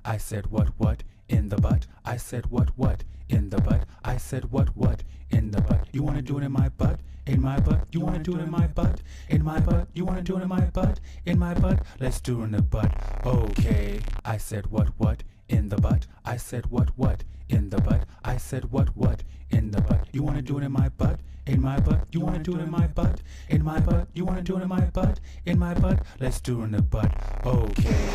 I said what in the butt. I said what in the butt. I said what in the butt. You wanna do it in my butt? In my butt? You wanna do it in my butt? In my butt? You wanna do it in my butt? In my butt? Let's do it in the butt. Okay. I said what in the butt. I said what in the butt. I said what in the butt. You wanna do it in my butt? In my butt? You wanna do it in my butt? In my butt? You wanna do it in my butt? In my butt? Let's do it in the butt. Okay.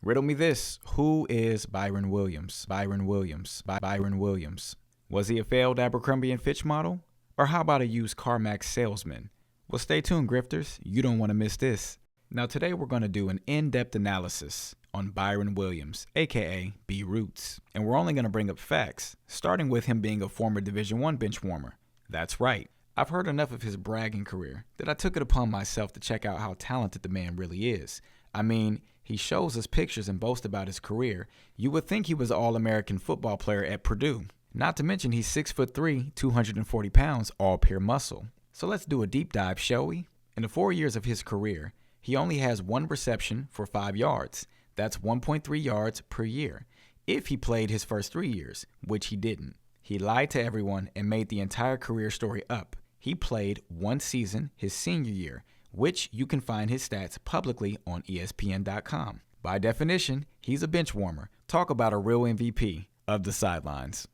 Riddle me this. Who is Byron Williams? Byron Williams. Byron Williams. Was he a failed Abercrombie & Fitch model? Or how about a used CarMax salesman? Well, stay tuned, grifters. You don't want to miss this. Now, today we're going to do an in-depth analysis on Byron Williams, aka B-Roots. And we're only going to bring up facts, starting with him being a former Division I bench warmer. That's right. I've heard enough of his bragging career that I took it upon myself to check out how talented the man really is. I mean, he shows us pictures and boasts about his career. You would think he was an All-American football player at Purdue. Not to mention he's 6'3", 240 pounds, all pure muscle. So let's do a deep dive, shall we? In the 4 years of his career, he only has one reception for 5 yards. That's 1.3 yards per year. If he played his first 3 years, which he didn't. He lied to everyone and made the entire career story up. He played one season his senior year, which you can find his stats publicly on ESPN.com. By definition, he's a bench warmer. Talk about a real MVP of the sidelines.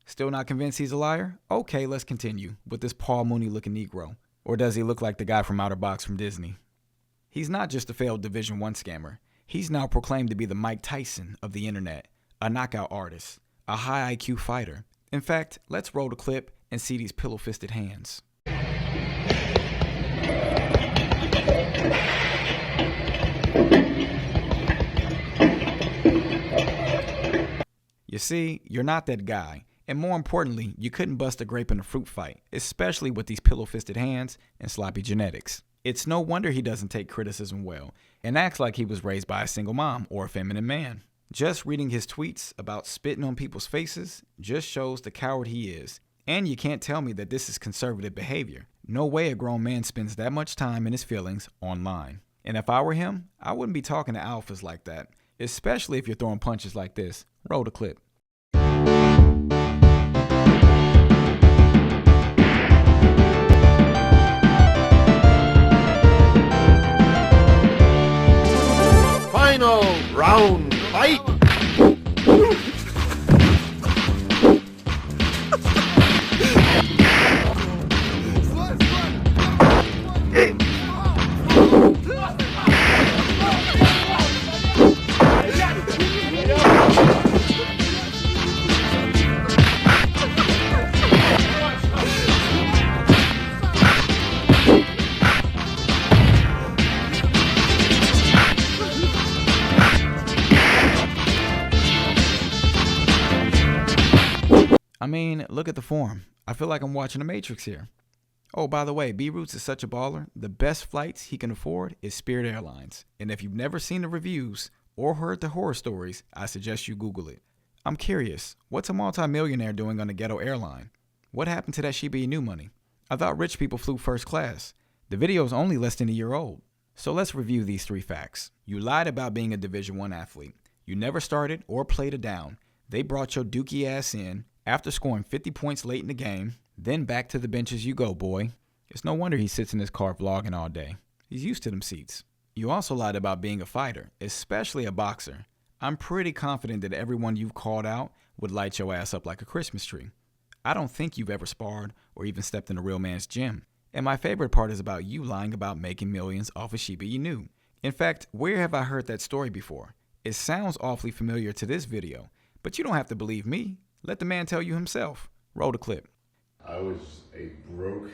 Still not convinced he's a liar? Okay, let's continue with this Paul Mooney looking Negro. Or does he look like the guy from Outer Box from Disney? He's not just a failed Division I scammer. He's now proclaimed to be the Mike Tyson of the internet, a knockout artist, a high IQ fighter. In fact, let's roll the clip and see these pillow-fisted hands. You see, you're not that guy. And more importantly, you couldn't bust a grape in a fruit fight, especially with these pillow-fisted hands and sloppy genetics. It's no wonder he doesn't take criticism well and acts like he was raised by a single mom or a feminine man. Just reading his tweets about spitting on people's faces just shows the coward he is. And you can't tell me that this is conservative behavior. No way a grown man spends that much time in his feelings online. And if I were him, I wouldn't be talking to alphas like that, especially if you're throwing punches like this. Roll the clip. Final round fight! I mean, look at the form. I feel like I'm watching The Matrix here. Oh, by the way, B-Roots is such a baller. The best flights he can afford is Spirit Airlines. And if you've never seen the reviews or heard the horror stories, I suggest you Google it. I'm curious, what's a multimillionaire doing on a ghetto airline? What happened to that Shiba Inu money? I thought rich people flew first class. The video is only less than a year old. So let's review these 3 facts. You lied about being a Division I athlete. You never started or played a down. They brought your dookie ass in after scoring 50 points late in the game, then back to the benches you go, boy. It's no wonder he sits in his car vlogging all day. He's used to them seats. You also lied about being a fighter, especially a boxer. I'm pretty confident that everyone you've called out would light your ass up like a Christmas tree. I don't think you've ever sparred or even stepped in a real man's gym. And my favorite part is about you lying about making millions off of Shiba Inu. In fact, where have I heard that story before? It sounds awfully familiar to this video, but you don't have to believe me. Let the man tell you himself. Roll the clip. I was a broke,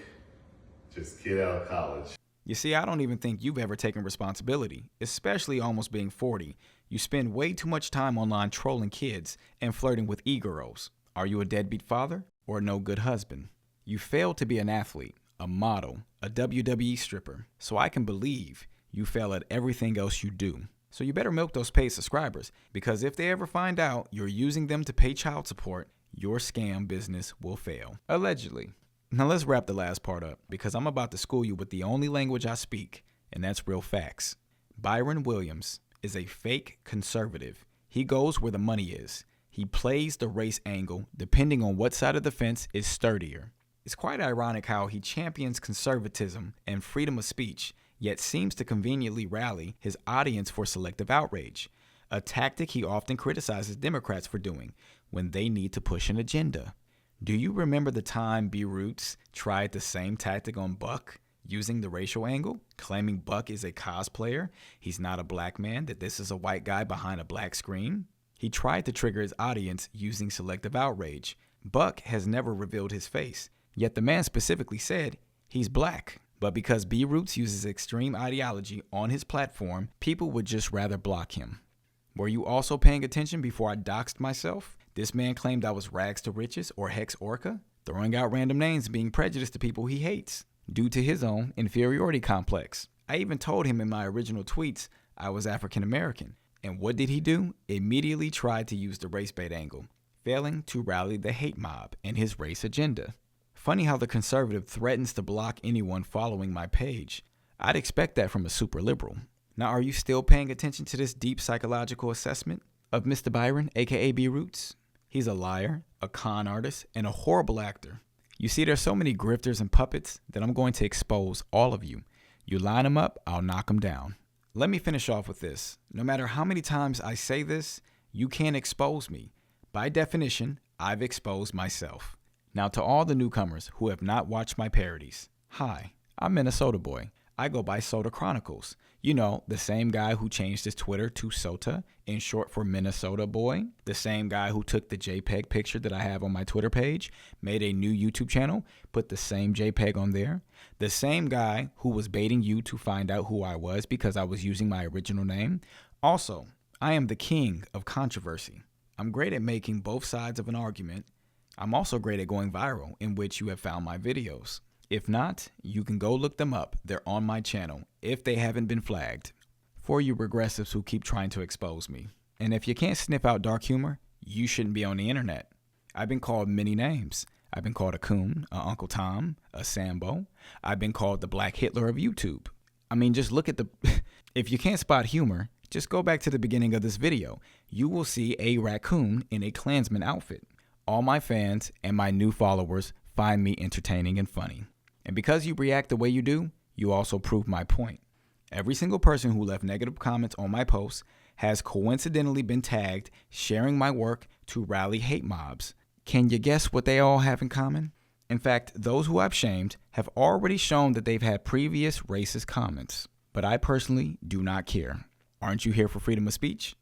just kid out of college. You see, I don't even think you've ever taken responsibility, especially almost being 40. You spend way too much time online trolling kids and flirting with e-girls. Are you a deadbeat father or a no good husband? You failed to be an athlete, a model, a WWE stripper. So I can believe you fail at everything else you do. So you better milk those paid subscribers, because if they ever find out you're using them to pay child support, your scam business will fail. Allegedly. Now let's wrap the last part up, because I'm about to school you with the only language I speak, and that's real facts. Byron Williams is a fake conservative. He goes where the money is. He plays the race angle depending on what side of the fence is sturdier. It's quite ironic how he champions conservatism and freedom of speech, yet seems to conveniently rally his audience for selective outrage, a tactic he often criticizes Democrats for doing when they need to push an agenda. Do you remember the time IamBroots tried the same tactic on Buck, using the racial angle, claiming Buck is a cosplayer, he's not a black man, that this is a white guy behind a black screen? He tried to trigger his audience using selective outrage. Buck has never revealed his face, yet the man specifically said he's black. But because IamBroots uses extreme ideology on his platform, people would just rather block him. Were you also paying attention before I doxed myself? This man claimed I was rags to riches or Hex Orca, throwing out random names and being prejudiced to people he hates, due to his own inferiority complex. I even told him in my original tweets I was African American. And what did he do? Immediately tried to use the race bait angle, failing to rally the hate mob and his race agenda. Funny how the conservative threatens to block anyone following my page. I'd expect that from a super liberal. Now, are you still paying attention to this deep psychological assessment of Mr. Byron, aka IamBroots? He's a liar, a con artist, and a horrible actor. You see, there's so many grifters and puppets that I'm going to expose all of you. You line them up, I'll knock them down. Let me finish off with this. No matter how many times I say this, you can't expose me. By definition, I've exposed myself. Now, to all the newcomers who have not watched my parodies, hi, I'm Minnesotaboyy. I go by SotaChronicles. You know, the same guy who changed his Twitter to Sota, in short for Minnesotaboyy. The same guy who took the JPEG picture that I have on my Twitter page, made a new YouTube channel, put the same JPEG on there. The same guy who was baiting you to find out who I was because I was using my original name. Also, I am the king of controversy. I'm great at making both sides of an argument. I'm also great at going viral, in which you have found my videos. If not, you can go look them up. They're on my channel, if they haven't been flagged. For you regressives who keep trying to expose me. And if you can't sniff out dark humor, you shouldn't be on the internet. I've been called many names. I've been called a coon, a Uncle Tom, a Sambo. I've been called the Black Hitler of YouTube. I mean, just look at the... If you can't spot humor, just go back to the beginning of this video. You will see a raccoon in a Klansman outfit. All my fans and my new followers find me entertaining and funny. And because you react the way you do, you also prove my point. Every single person who left negative comments on my posts has coincidentally been tagged sharing my work to rally hate mobs. Can you guess what they all have in common? In fact, those who I've shamed have already shown that they've had previous racist comments. But I personally do not care. Aren't you here for freedom of speech?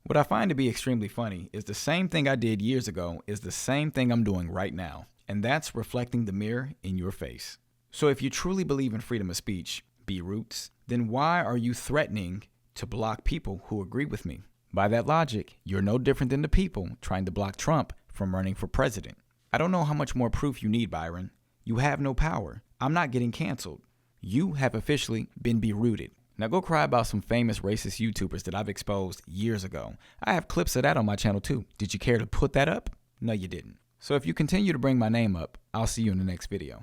What I find to be extremely funny is the same thing I did years ago is the same thing I'm doing right now. And that's reflecting the mirror in your face. So if you truly believe in freedom of speech, IamBroots, then why are you threatening to block people who agree with me? By that logic, you're no different than the people trying to block Trump from running for president. I don't know how much more proof you need, Byron. You have no power. I'm not getting canceled. You have officially been berooted. Now go cry about some famous racist YouTubers that I've exposed years ago. I have clips of that on my channel too. Did you care to put that up? No, you didn't. So if you continue to bring my name up, I'll see you in the next video.